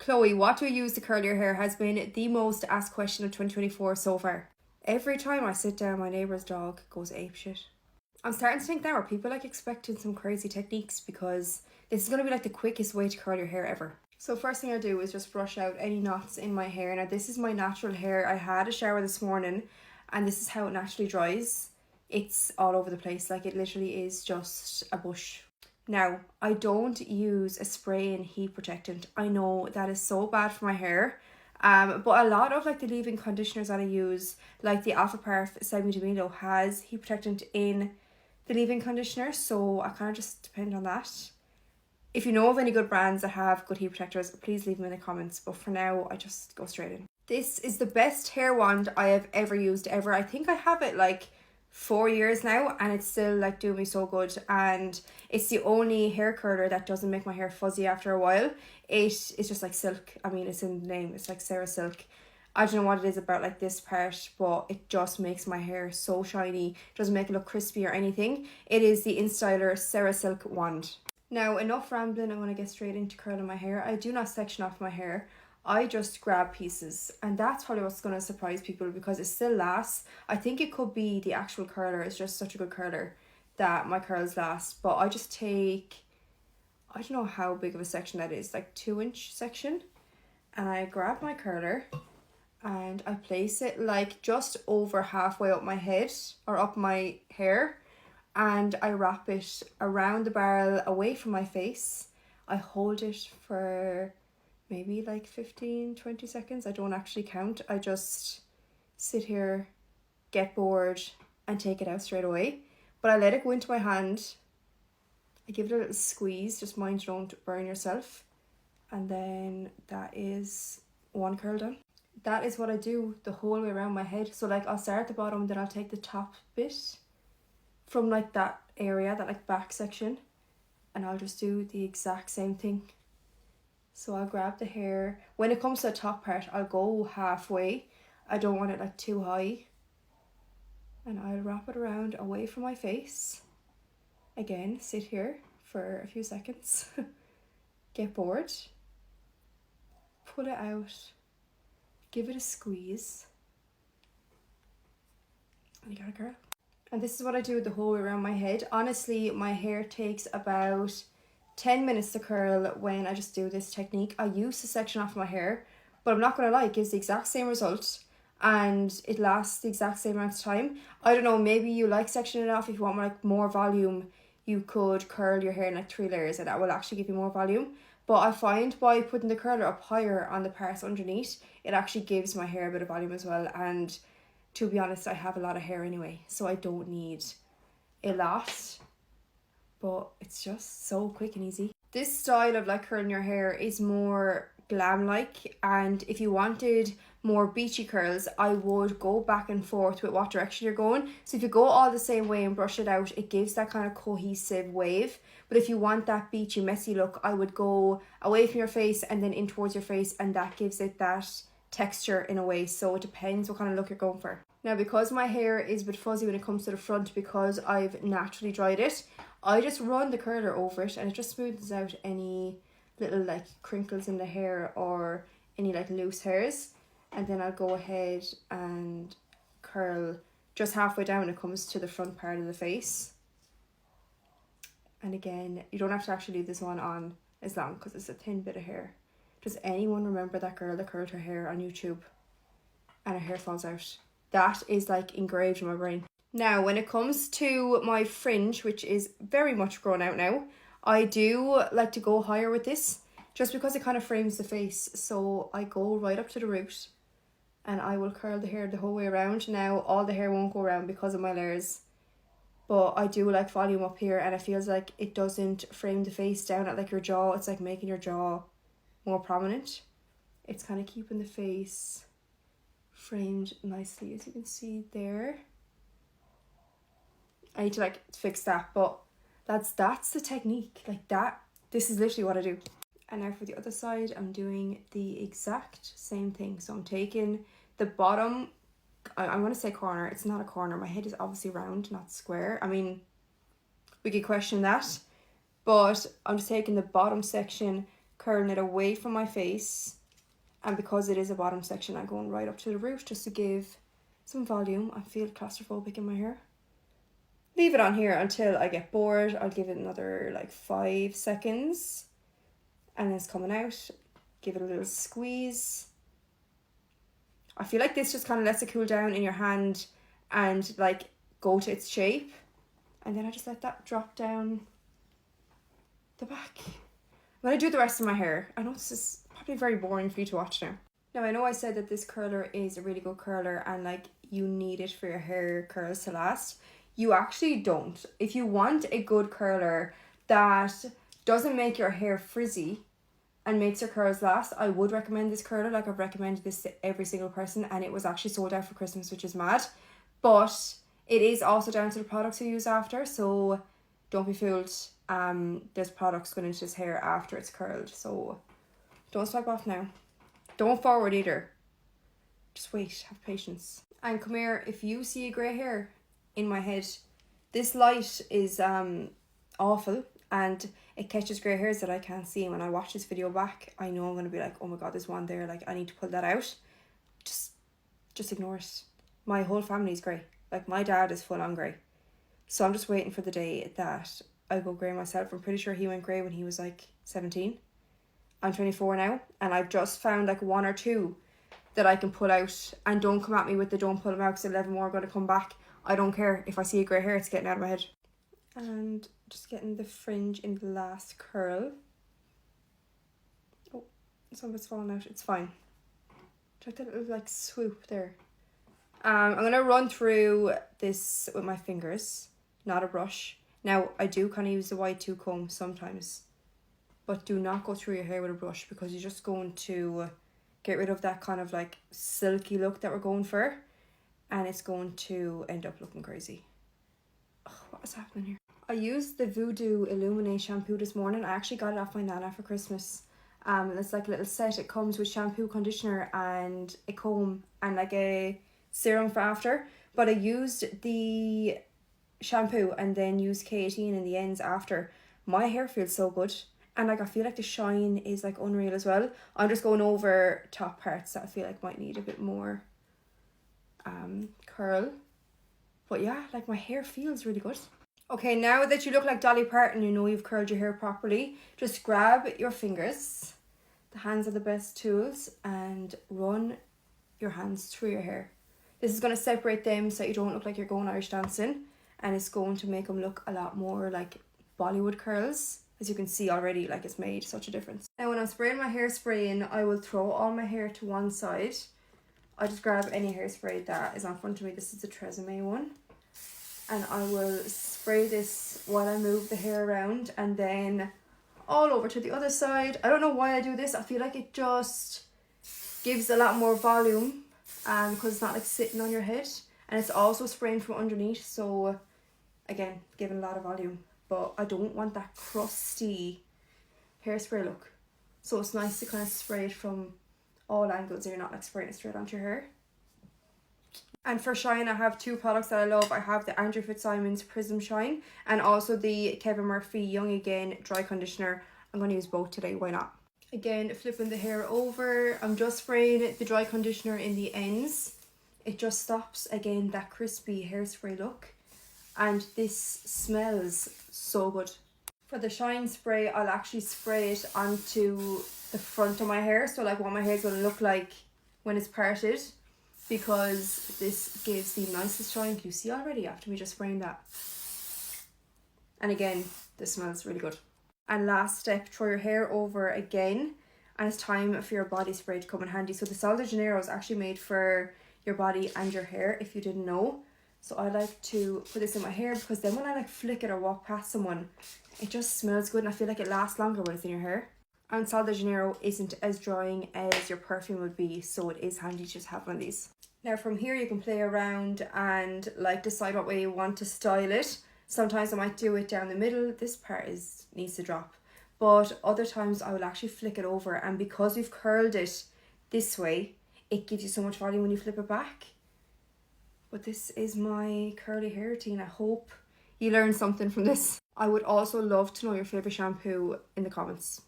Chloe, what do you use to curl your hair has been the most asked question of 2024 so far. Every time I sit down, my neighbour's dog goes apeshit. I'm starting to think now, are people like expecting some crazy techniques, because this is going to be like the quickest way to curl your hair ever. So first thing I do is just brush out any knots in my hair. Now this is my natural hair. I had a shower this morning and this is how it naturally dries. It's all over the place, like it literally is just a bush. Now, I don't use a spray and heat protectant. I know that is so bad for my hair. But a lot of like the leave-in conditioners that I use, like the Alpha Parf Semi Domino, has heat protectant in the leave-in conditioner, so I kind of just depend on that. If you know of any good brands that have good heat protectors, please leave them in the comments, but for now I just go straight in. This is the best hair wand I have ever used ever. I think I have it like 4 years now and it's still like doing me so good, and it's the only hair curler that doesn't make my hair fuzzy after a while. It's just like silk. I mean, it's in the name, it's like Cerasilk. I don't know what it is about like this part, but it just makes my hair so shiny. It doesn't make it look crispy or anything. It is the InStyler Cerasilk wand. Now, enough rambling, I'm going to get straight into curling my hair. I do not section off my hair. I just grab pieces, and that's probably what's going to surprise people because it still lasts. I think it could be the actual curler. It's just such a good curler that my curls last. But I just take, I don't know how big of a section that is, like 2-inch section. And I grab my curler and I place it like just over halfway up my head or up my hair. And I wrap it around the barrel away from my face. I hold it for maybe like 15-20 seconds. I don't actually count. I just sit here, get bored, and take it out straight away. But I let it go into my hand. I give it a little squeeze, just mind you don't burn yourself. And then that is one curl done. That is what I do the whole way around my head. So like I'll start at the bottom, then I'll take the top bit from like that area, that like back section, and I'll just do the exact same thing. So I'll grab the hair. When it comes to the top part, I'll go halfway. I don't want it like too high. And I'll wrap it around away from my face. Again, sit here for a few seconds. Get bored. Pull it out. Give it a squeeze. And you got a curl. And this is what I do the whole way around my head. Honestly, my hair takes about 10 minutes to curl when I just do this technique. I used to section off my hair, but I'm not going to lie, it gives the exact same result and it lasts the exact same amount of time. I don't know, maybe you like sectioning it off. If you want like more volume, you could curl your hair in like 3 layers and that will actually give you more volume. But I find by putting the curler up higher on the parts underneath, it actually gives my hair a bit of volume as well. And to be honest, I have a lot of hair anyway, so I don't need a lot. But it's just so quick and easy. This style of like curling your hair is more glam-like, and if you wanted more beachy curls, I would go back and forth with what direction you're going. So if you go all the same way and brush it out, it gives that kind of cohesive wave. But if you want that beachy, messy look, I would go away from your face and then in towards your face, and that gives it that texture in a way. So it depends what kind of look you're going for. Now, because my hair is a bit fuzzy when it comes to the front, because I've naturally dried it, I just run the curler over it and it just smooths out any little like crinkles in the hair or any like loose hairs. And then I'll go ahead and curl just halfway down when it comes to the front part of the face. And again, you don't have to actually leave this one on as long because it's a thin bit of hair. Does anyone remember that girl that curled her hair on YouTube and her hair falls out? That is like engraved in my brain. Now, when it comes to my fringe, which is very much grown out now, I do like to go higher with this just because it kind of frames the face. So I go right up to the root and I will curl the hair the whole way around. Now, all the hair won't go around because of my layers, but I do like volume up here, and it feels like it doesn't frame the face down at like your jaw. It's like making your jaw more prominent. It's kind of keeping the face framed nicely, as you can see there. I need to like fix that, but that's the technique. Like that, this is literally what I do. And now for the other side, I'm doing the exact same thing. So I'm taking the bottom, I want to say corner. It's not a corner. My head is obviously round, not square. I mean, we could question that, but I'm just taking the bottom section curling it away from my face. And because it is a bottom section, I'm going right up to the root just to give some volume. I feel claustrophobic in my hair. Leave it on here until I get bored. I'll give it another like 5 seconds. And it's coming out. Give it a little squeeze. I feel like this just kind of lets it cool down in your hand and like go to its shape. And then I just let that drop down the back. When I do the rest of my hair, I know this is probably very boring for you to watch now. Now I know I said that this curler is a really good curler and like you need it for your hair curls to last. You actually don't. If you want a good curler that doesn't make your hair frizzy and makes your curls last, I would recommend this curler. Like I've recommended this to every single person and it was actually sold out for Christmas, which is mad. But it is also down to the products you use after, so don't be fooled. There's products going into this hair after it's curled, so don't swipe off now. Don't forward either. Just wait, have patience. And come here, if you see a grey hair in my head, this light is awful and it catches grey hairs that I can't see. And when I watch this video back, I know I'm going to be like, oh my god, there's one there, like I need to pull that out. Just ignore it. My whole family's grey. Like my dad is full on grey. So I'm just waiting for the day that I go grey myself. I'm pretty sure he went grey when he was like 17. I'm 24 now and I've just found like 1 or 2 that I can pull out. And don't come at me with the don't pull them out because 11 more are going to come back. I don't care. If I see a grey hair, it's getting out of my head. And just getting the fringe in the last curl. Oh, some of it's falling out. It's fine. Check that little like swoop there. I'm going to run through this with my fingers, not a brush. Now, I do kind of use the Y2 comb sometimes, but do not go through your hair with a brush because you're just going to get rid of that kind of like silky look that we're going for, and it's going to end up looking crazy. Oh, what is happening here? I used the Voodoo Illuminate shampoo this morning. I actually got it off my nana for Christmas. It's like a little set. It comes with shampoo, conditioner, and a comb, and like a serum for after. But I used the shampoo and then used K18 in the ends after. My hair feels so good. And like I feel like the shine is like unreal as well. I'm just going over top parts that I feel like might need a bit more curl. But yeah, like my hair feels really good. Okay, now that you look like Dolly Parton, you know you've curled your hair properly. Just grab your fingers. The hands are the best tools, and run your hands through your hair. This is going to separate them so you don't look like you're going Irish dancing, and it's going to make them look a lot more like Bollywood curls. As you can see already, like it's made such a difference. Now when I'm spraying my hairspray in, I will throw all my hair to one side. I just grab any hairspray that is on front of me. This is the Tresemme one. And I will spray this while I move the hair around, and then all over to the other side. I don't know why I do this. I feel like it just gives a lot more volume because it's not like sitting on your head, and it's also spraying from underneath, so again giving a lot of volume. But I don't want that crusty hairspray look, so it's nice to kind of spray it from all angles and you're not like spraying it straight onto your hair. And for shine, I have 2 products that I love. I have the Andrew Fitzsimons Prism Shine and also the Kevin Murphy Young Again Dry Conditioner. I'm going to use both today, why not? Again, flipping the hair over, I'm just spraying the dry conditioner in the ends. It just stops, again, that crispy hairspray look. And this smells so good. For the shine spray, I'll actually spray it onto the front of my hair. So like what my hair is going to look like when it's parted, because this gives the nicest shine. Can you see already after me just spraying that? And again, this smells really good. And last step, throw your hair over again, and it's time for your body spray to come in handy. So the Sol de Janeiro is actually made for your body and your hair, if you didn't know. So I like to put this in my hair because then when I like flick it or walk past someone, it just smells good and I feel like it lasts longer when it's in your hair. And Sol de Janeiro isn't as drying as your perfume would be, so it is handy to just have one of these. Now from here you can play around and like decide what way you want to style it. Sometimes I might do it down the middle. This part needs to drop. But other times I will actually flick it over, and because we've curled it this way, it gives you so much volume when you flip it back. But this is my curly hair routine. I hope you learned something from this. I would also love to know your favourite shampoo in the comments.